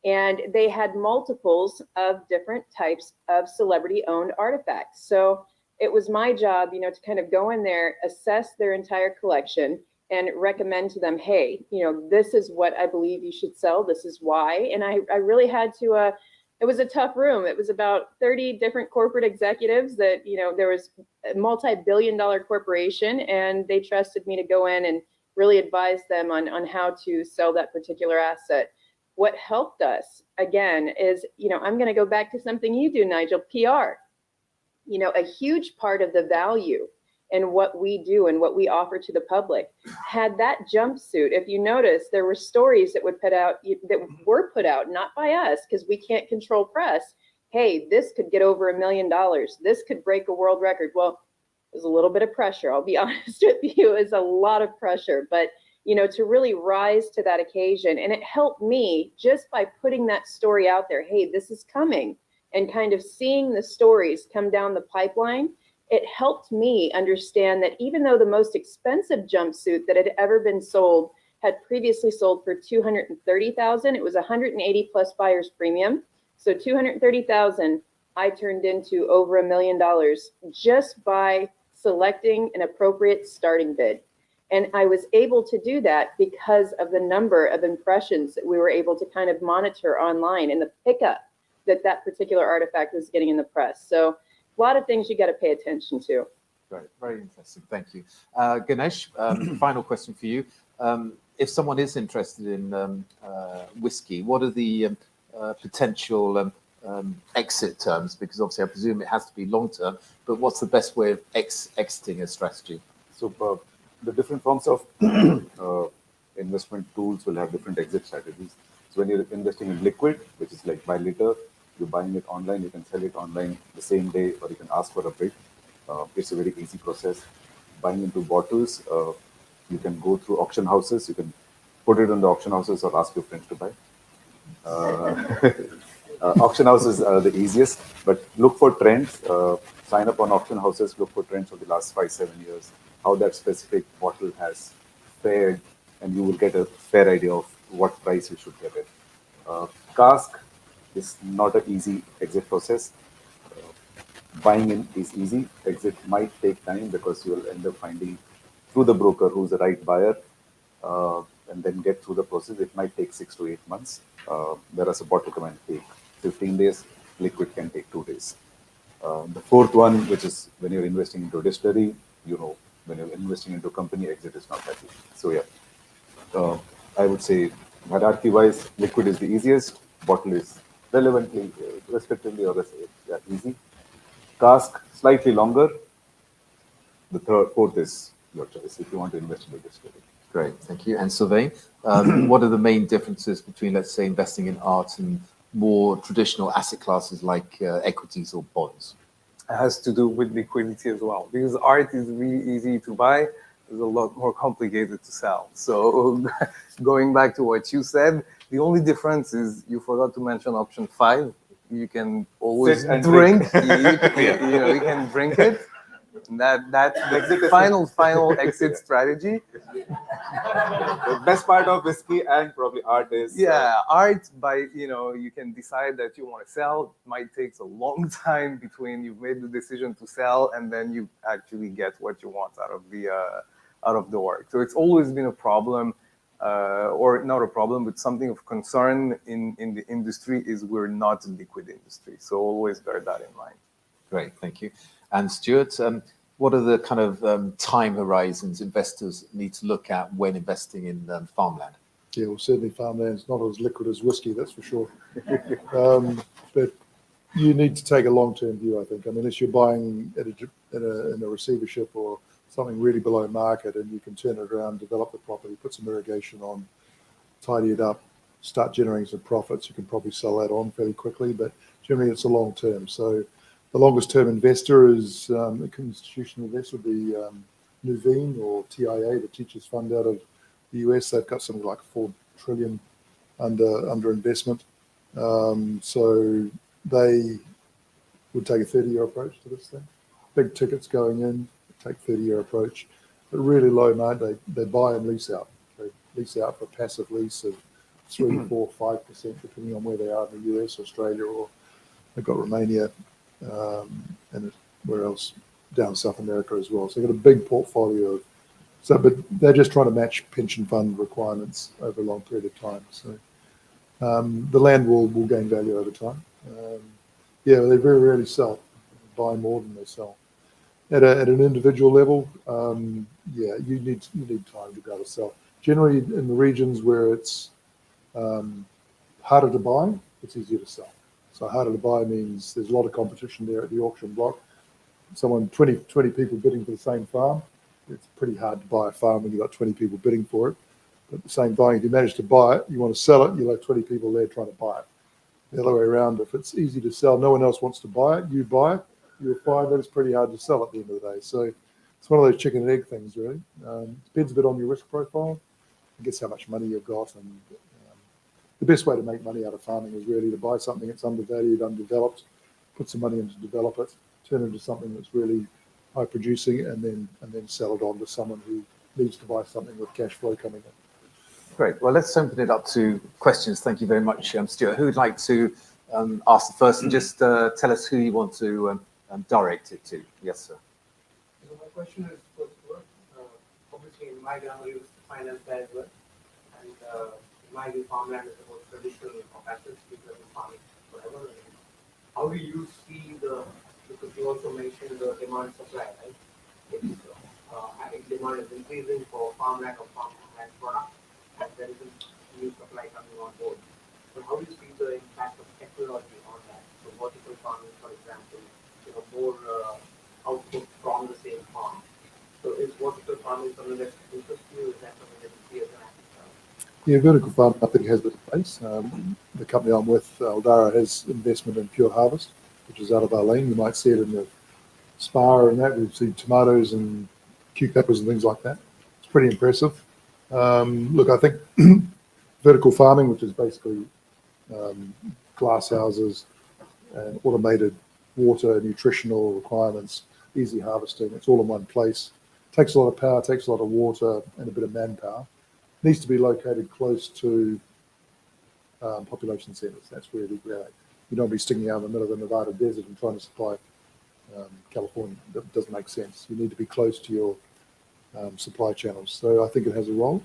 And they had multiples of different types of celebrity-owned artifacts. So it was my job, to kind of go in there, assess their entire collection, and recommend to them, hey, this is what I believe you should sell. This is why. And I really had to, it was a tough room. It was about 30 different corporate executives that, there was a multi-billion-dollar corporation, and they trusted me to go in and really advise them on how to sell that particular asset. What helped us, again, is, I'm going to go back to something you do, Nigel, PR. A huge part of the value in what we do and what we offer to the public had that jumpsuit. If you notice, there were stories that were put out, not by us, because we can't control press. Hey, this could get over $1 million. This could break a world record. Well, there's a little bit of pressure. I'll be honest with you, it's a lot of pressure, but to really rise to that occasion. And it helped me just by putting that story out there. Hey, this is coming, and kind of seeing the stories come down the pipeline. It helped me understand that even though the most expensive jumpsuit that had ever been sold had previously sold for $230,000, it was 180 plus buyer's premium. So 230,000, I turned into over $1 million just by selecting an appropriate starting bid. And I was able to do that because of the number of impressions that we were able to kind of monitor online and the pickup that particular artifact was getting in the press. So a lot of things you got to pay attention to. Great, very interesting. Thank you. Ganesh, final question for you. If someone is interested in whiskey, what are the potential exit terms? Because obviously I presume it has to be long-term, but what's the best way of exiting a strategy? So the different forms of investment tools will have different exit strategies. So when you're investing in liquid, which is like by liter, you're buying it online, you can sell it online the same day, or you can ask for a bid. It's a very easy process. Buying into bottles, you can go through auction houses, you can put it in the auction houses or ask your friends to buy. Auction houses are the easiest, but look for trends. Sign up on auction houses, look for trends for the last 5-7 years, how that specific bottle has fared, and you will get a fair idea of what price you should get it. Cask is not an easy exit process. Buying in is easy. Exit might take time because you will end up finding through the broker who's the right buyer, and then get through the process. It might take 6 to 8 months, whereas a bottle can take 15 days. Liquid can take 2 days. The fourth one, which is when you're investing into a distillery, when you're investing into a company, exit is not that easy. So yeah, I would say hierarchy-wise, liquid is the easiest. Bottle is relevantly, respectively, or easy. Cask, slightly longer. The fourth is your choice if you want to invest in a distillery. Great, thank you. And Sylvain, what are the main differences between, let's say, investing in art and more traditional asset classes like equities or bonds? It has to do with liquidity as well, because art is really easy to buy. It's a lot more complicated to sell. So going back to what you said, the only difference is you forgot to mention option 5. You can always drink. You can drink it. That's the final exit strategy. The best part of whiskey and probably art is art. You can decide that you want to sell. It might take a long time between you've made the decision to sell and then you actually get what you want out of the work. So it's always been a problem, or not a problem, but something of concern in the industry is we're not a liquid industry. So always bear that in mind. Great, thank you. And Stuart, what are the kind of time horizons investors need to look at when investing in farmland? Yeah, well, certainly farmland is not as liquid as whiskey, that's for sure. But you need to take a long-term view, I think. I mean, unless you're buying in a receivership or something really below market, and you can turn it around, develop the property, put some irrigation on, tidy it up, start generating some profits. You can probably sell that on fairly quickly, but generally it's a long term. So the longest term investor is an institutional investor would be Nuveen or TIA, the Teachers Fund out of the US. They've got something like 4 trillion under investment. So they would take a 30-year approach to this thing. Big tickets going in, take 30-year approach, but really low margin. They buy and lease out. They lease out for passive lease of 3, 4, 5%, depending on where they are in the US, Australia, or they've got Romania, and where else, down South America as well. So they've got a big portfolio of, but they're just trying to match pension fund requirements over a long period of time. So the land will gain value over time. Yeah, they very rarely sell, buy more than they sell. At an individual level, yeah, you need time to be able to sell. Generally, in the regions where it's harder to buy, it's easier to sell. So harder to buy means there's a lot of competition there at the auction block. 20 people bidding for the same farm. It's pretty hard to buy a farm when you've got 20 people bidding for it. But at the same time, if you manage to buy it, you want to sell it, you'll have 20 people there trying to buy it. The other way around, if it's easy to sell, no one else wants to buy it, you buy it, you'll find that it's pretty hard to sell at the end of the day. So it's one of those chicken and egg things, really. Depends a bit on your risk profile. I guess how much money you've got. And the best way to make money out of farming is really to buy something that's undervalued, undeveloped, put some money in to develop it, turn it into something that's really high producing, and then sell it on to someone who needs to buy something with cash flow coming in. Great. Well, let's open it up to questions. Thank you very much, Stuart. Who would like to ask the first, and just tell us who you want to direct it to? Yes, sir. So my question is for Stuart. Obviously, in my family, was finance guy as well, and in my view, farmland is the most traditional of assets because of farming, whatever. How do you see because you also mentioned the demand supply, right? I think demand is increasing for farmland or farmland product, and there is a new supply coming on board. So how do you see the impact of technology on that? So vertical farming, for example, more output from the same farm. So is vertical farming something that interests you? Is that something that you see as an asset? Yeah, vertical farming, I think, has its place. The company I'm with, Aldara, has investment in Pure Harvest, which is out of Arlene. You might see it in the Spa and that. We've seen tomatoes and cucumbers and things like that. It's pretty impressive. Look, I think vertical farming, which is basically glass houses and automated water, nutritional requirements, easy harvesting, it's all in one place. Takes a lot of power, takes a lot of water and a bit of manpower. Needs to be located close to population centers. That's really great. You don't be sticking out in the middle of the Nevada desert and trying to supply California. That doesn't make sense. You need to be close to your supply channels. So I think it has a role,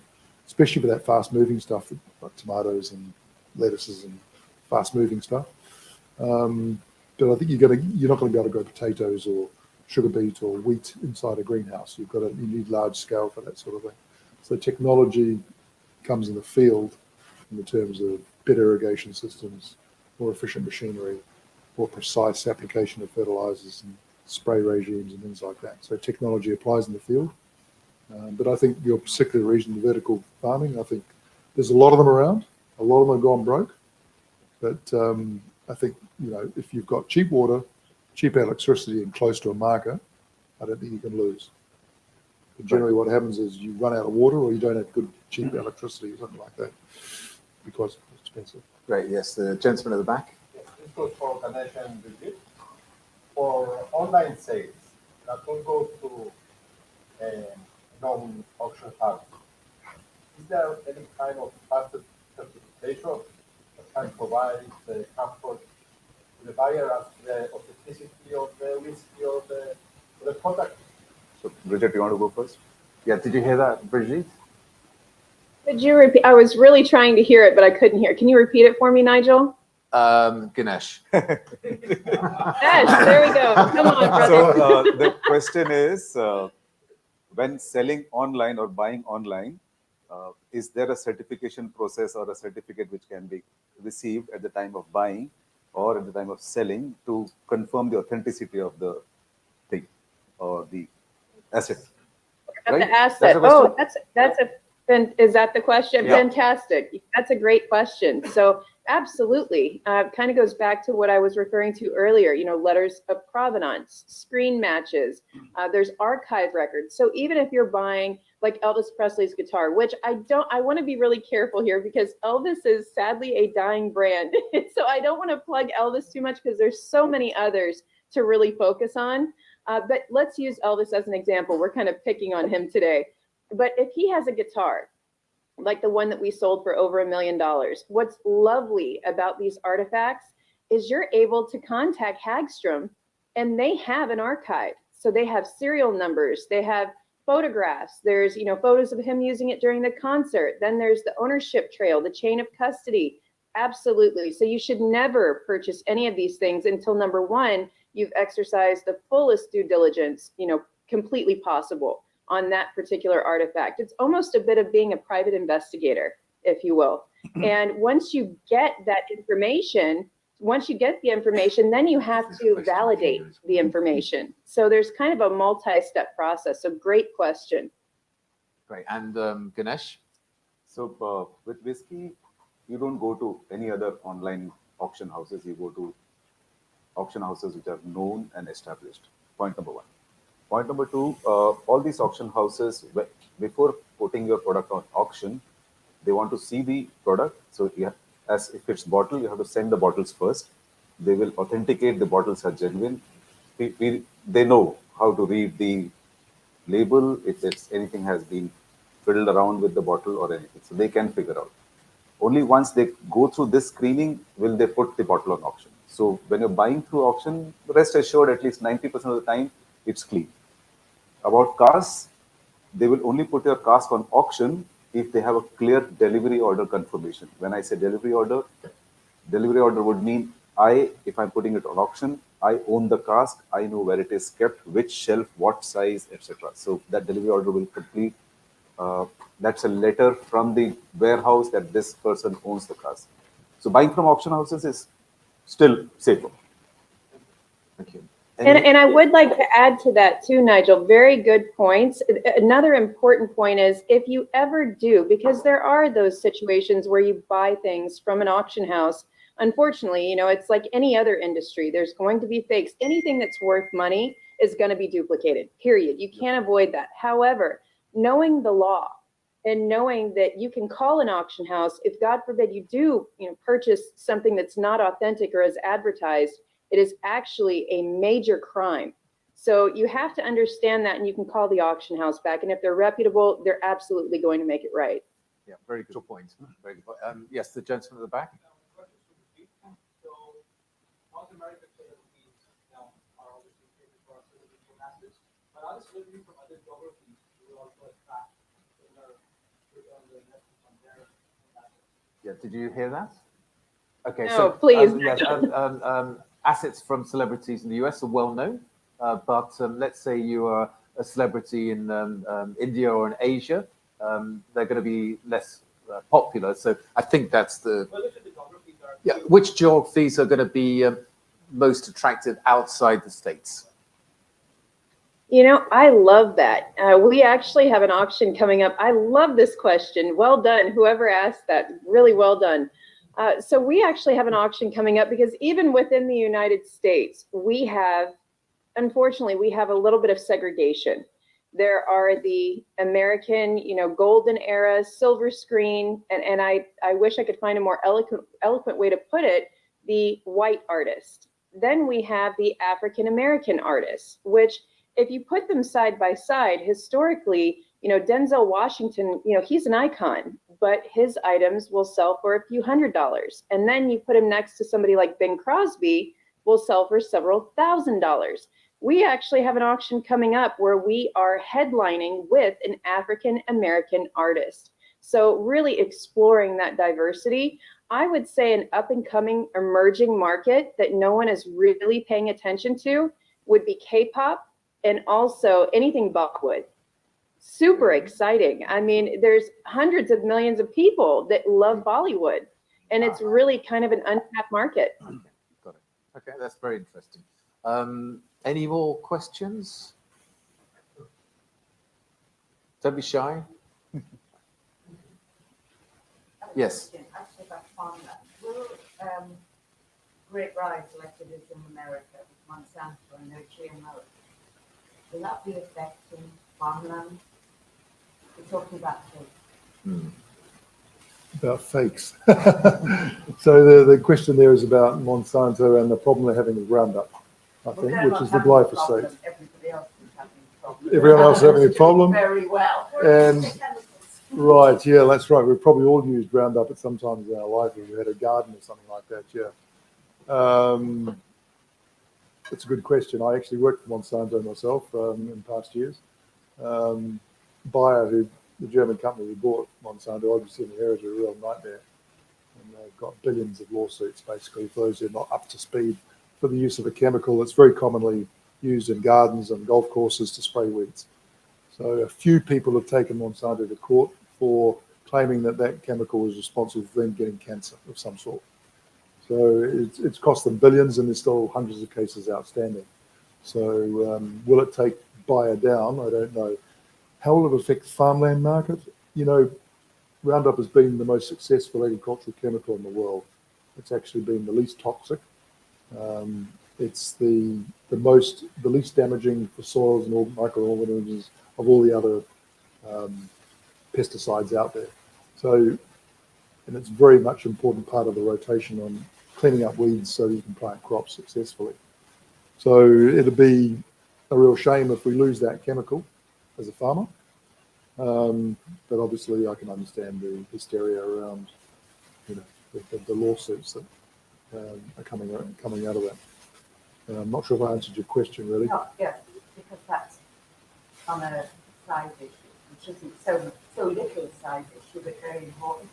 especially for that fast-moving stuff like tomatoes and lettuces and fast-moving stuff. But I think you're not going to be able to grow potatoes or sugar beet or wheat inside a greenhouse. You need large scale for that sort of thing. So technology comes in the field in the terms of better irrigation systems, more efficient machinery, more precise application of fertilizers and spray regimes and things like that. So technology applies in the field. But I think your particular region, the vertical farming, I think there's a lot of them around. A lot of them have gone broke. But I think, if you've got cheap water, cheap electricity and close to a market, I don't think you can lose. But generally what happens is you run out of water or you don't have good, cheap electricity or something like that because it's expensive. Great. Yes, the gentleman at the back. Yes, this goes for Ganesh and Brigitte. For online sales, that will go to a non-auction house. Is there any kind of asset certification that can provide the comfort to the buyer as the authenticity of the whiskey or the product? So, Bridget, you want to go first? Yeah, did you hear that, Brigitte? Could you repeat? I was really trying to hear it, but I couldn't hear it. Can you repeat it for me, Nigel? Ganesh. Yes, there we go. Come on, brother. So the question is, when selling online or buying online, is there a certification process or a certificate which can be received at the time of buying or at the time of selling to confirm the authenticity of the thing or the asset? have Right? to ask That's that. the Oh, question? is that the question? Yeah. Fantastic. That's a great question. So absolutely, kind of goes back to what I was referring to earlier, letters of provenance, screen matches, there's archive records. So even if you're buying like Elvis Presley's guitar, which I want to be really careful here because Elvis is sadly a dying brand. So I don't want to plug Elvis too much because there's so many others to really focus on. But let's use Elvis as an example. We're kind of picking on him today. But if he has a guitar, like the one that we sold for over $1 million, what's lovely about these artifacts is you're able to contact Hagstrom and they have an archive. So they have serial numbers, they have photographs, there's photos of him using it during the concert, then there's the ownership trail, the chain of custody. Absolutely. So you should never purchase any of these things until number one, you've exercised the fullest due diligence, completely possible on that particular artifact. It's almost a bit of being a private investigator, if you will. And once you get that information, then you have to validate the information. So there's kind of a multi-step process. So great question. Great. And Ganesh? So with whiskey, you don't go to any other online auction houses. You go to auction houses which are known and established. Point number one. Point number two, all these auction houses, before putting your product on auction, they want to see the product. So as if it's bottle, you have to send the bottles first. They will authenticate the bottles are genuine. They know how to read the label, if anything has been fiddled around with the bottle or anything. So they can figure out. Only once they go through this screening will they put the bottle on auction. So when you're buying through auction, rest assured at least 90% of the time, it's clean. About casks, they will only put your cask on auction if they have a clear delivery order confirmation. When I say delivery order would mean if I'm putting it on auction, I own the cask, I know where it is kept, which shelf, what size, etc. So that delivery order will complete. That's a letter from the warehouse that this person owns the cask. So buying from auction houses is still safer. Thank you. And I would like to add to that too, Nigel, very good points. Another important point is if you ever do, because there are those situations where you buy things from an auction house, unfortunately, it's like any other industry, there's going to be fakes. Anything that's worth money is going to be duplicated, period. You can't avoid that. However, knowing the law and knowing that you can call an auction house, if God forbid you do purchase something that's not authentic or as advertised, it is actually a major crime. So you have to understand that, and you can call the auction house back. And if they're reputable, they're absolutely going to make it right. Yeah, very good point. Very good point. Yes, the gentleman at the back. So North American celebrities now are obviously famous for celebrity assets, but other celebrities from other geographies will also attract similar return on investment on their assets. Yeah, did you hear that? Okay, No, please. yes, assets from celebrities in the US are well known, but let's say you are a celebrity in India or in Asia, they're going to be less popular. So I think that's the. Well, look at the geographies are. Yeah, which geographies are going to be most attractive outside the States? I love that. We actually have an auction coming up. I love this question. Well done, whoever asked that. Really well done. So we actually have an auction coming up because even within the United States, unfortunately, we have a little bit of segregation. There are the American, golden era, silver screen, and I wish I could find a more eloquent way to put it, the white artist. Then we have the African American artist, which if you put them side by side, historically, Denzel Washington, he's an icon, but his items will sell for a few $100s. And then you put him next to somebody like Bing Crosby, will sell for several $1,000s. We actually have an auction coming up where we are headlining with an African American artist. So really exploring that diversity. I would say an up and coming emerging market that no one is really paying attention to would be K-pop and also anything Bollywood. Super exciting. I mean, there's hundreds of millions of people that love Bollywood, and it's really kind of an untapped market. Okay, got it. Okay, that's very interesting. Any more questions? Don't be shy. Yes. Actually, about farmland. Will great rise like it is in America with Monsanto and their GMO, will that be affecting farmland? We're talking about fakes. About fakes. So the question there is about Monsanto and the problem they're having with Roundup, I think, they're which not is the having a glyphosate. problem, everybody else is having a problem. Everyone else is having a Doing problem. very well. And right, yeah, that's right. We've probably all used Roundup at some times in our life if we had a garden or something like that, yeah. It's a good question. I actually worked for Monsanto myself in past years. Bayer, the German company who bought Monsanto, obviously inherited a real nightmare. And they've got billions of lawsuits, basically, for those who are not up to speed for the use of a chemical that's very commonly used in gardens and golf courses to spray weeds. So a few people have taken Monsanto to court for claiming that that chemical was responsible for them getting cancer of some sort. So it's cost them billions, and there's still hundreds of cases outstanding. So will it take Bayer down? I don't know. How will it affect the farmland market? You know, Roundup has been the most successful agricultural chemical in the world. It's actually been the least toxic. It's the least damaging for soils and all microorganisms of all the other pesticides out there. So, and it's very much an important part of the rotation on cleaning up weeds so you can plant crops successfully. So it'd be a real shame if we lose that chemical as a farmer. But obviously I can understand the hysteria around, you know, the lawsuits that are coming out of that. I'm not sure if I answered your question really. No, yeah, because that's on a side issue, which isn't so little a side issue, but very important.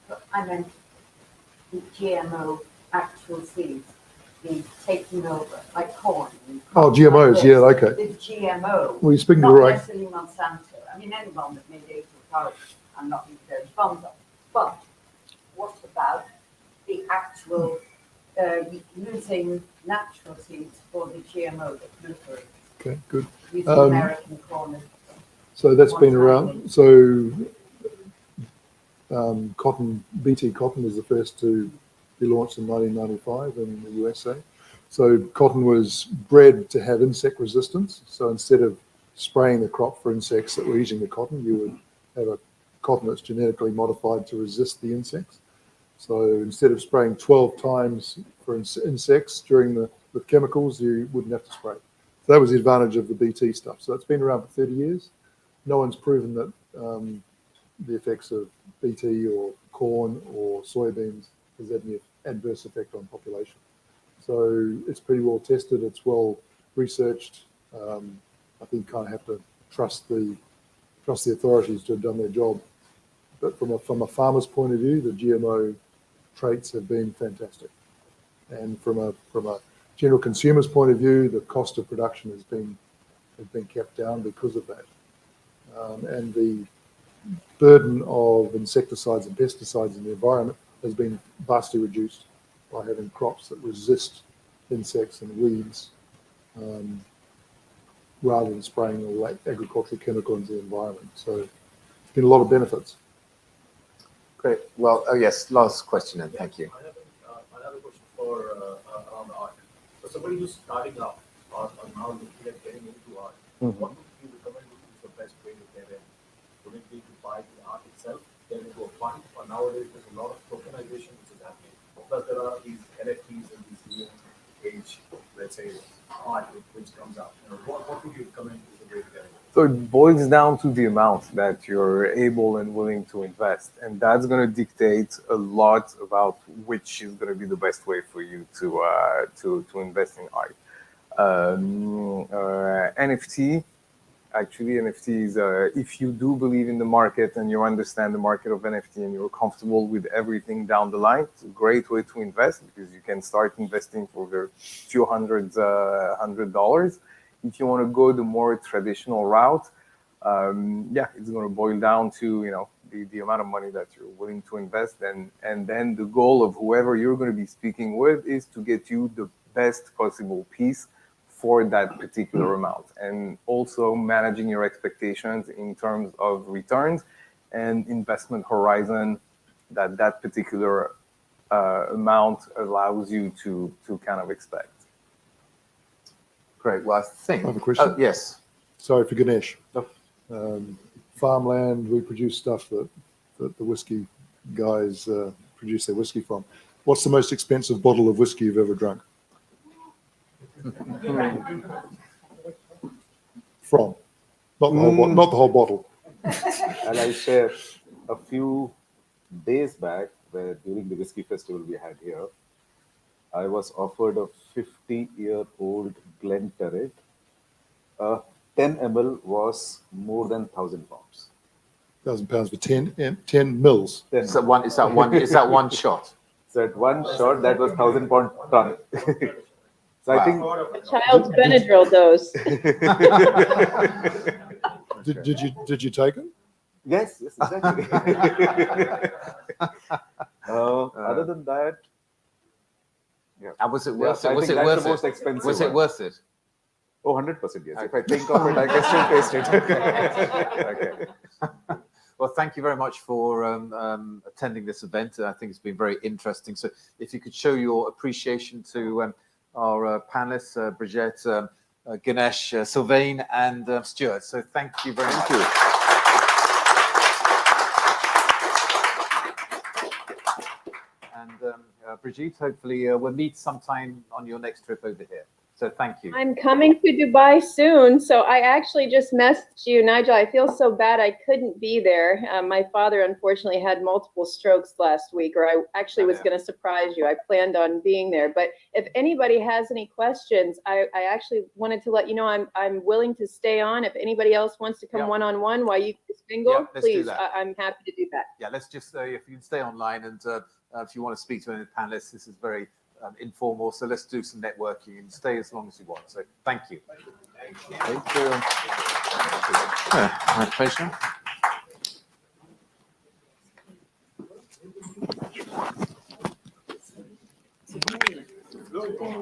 But I meant the GMO actual seeds, the taking over, like corn. Oh, GMOs, like yeah, okay. The GMO. Well, you're speaking not to the right. necessarily Monsanto. I mean, anyone that made agriculture products, I'm not even very fond of. But what about the actual using natural seeds for the GMO that proliferates? Okay, good. Using American corn. So that's been around. So cotton, BT cotton was the first to be launched in 1995 in the USA. So cotton was bred to have insect resistance. So instead of spraying the crop for insects that were eating the cotton, you would have a cotton that's genetically modified to resist the insects. So instead of spraying 12 times for insects with chemicals, you wouldn't have to spray. So that was the advantage of the BT stuff. So it's been around for 30 years. No one's proven that the effects of BT or corn or soybeans has had any adverse effect on population. So it's pretty well tested. It's well researched. I think you kind of have to trust the authorities to have done their job. But from a farmer's point of view, the GMO traits have been fantastic. And from a general consumer's point of view, the cost of production has been kept down because of that. And the burden of insecticides and pesticides in the environment has been vastly reduced by having crops that resist insects and weeds rather than spraying all that agricultural chemical into the environment. So it's been a lot of benefits. Great. Well, oh yes, last question then. Thank you. I have a question for around art. For somebody who's starting up or now looking at getting into art, what would you recommend is the best way to get in? Would it be to buy the art itself, get into a fund, or nowadays there's a lot of tokenization which is happening. Plus there are these NFTs and these new age, let's say, art which comes out. What would you recommend is the way to get in? So it boils down to the amount that you're able and willing to invest. And that's going to dictate a lot about which is going to be the best way for you to invest in art. NFT, actually, NFT is, if you do believe in the market and you understand the market of NFT and you're comfortable with everything down the line, it's a great way to invest because you can start investing for a few $100. If you want to go the more traditional route, it's going to boil down to the amount of money that you're willing to invest, and then the goal of whoever you're going to be speaking with is to get you the best possible piece for that particular amount, and also managing your expectations in terms of returns and investment horizon that particular amount allows you to kind of expect. Great. Well, I think. I have a question. Oh, yes. Sorry for Ganesh. Farmland, we produce stuff that the whiskey guys produce their whiskey from. What's the most expensive bottle of whiskey you've ever drunk? From? Not the whole bottle. And I share a few days back, where during the whiskey festival we had here, I was offered a 50-year-old Glenturret. 10 ml was more than 1,000 pounds. 1,000 pounds for 10 mils. Is that one shot? So at one shot, that was 1,000 pound ton. So I think A child's Benadryl dose. Did you take it? yes, exactly. Other than that, And was it worth I it? Was think it that's worth the most it? expensive Was it one. worth it? Oh, 100% yes. If I think of it, I can still taste it. Okay. Well, thank you very much for attending this event. I think it's been very interesting. So if you could show your appreciation to our panelists, Brigitte, Ganesh, Sylvain, and Stuart. So thank you very much. Thank you. And Brigitte, hopefully we'll meet sometime on your next trip over here. So thank you. I'm coming to Dubai soon, so I actually just messaged you, Nigel. I feel so bad I couldn't be there. My father unfortunately had multiple strokes last week, or I actually was going to surprise you. I planned on being there, but if anybody has any questions, I actually wanted to let you know I'm willing to stay on. If anybody else wants to come one-on-one while you mingle, let's do please, that. I'm happy to do that. Yeah, let's just, if you can stay online, and if you want to speak to any of the panelists, this is very informal, so let's do some networking and stay as long as you want. So thank you. Thank you. My pleasure.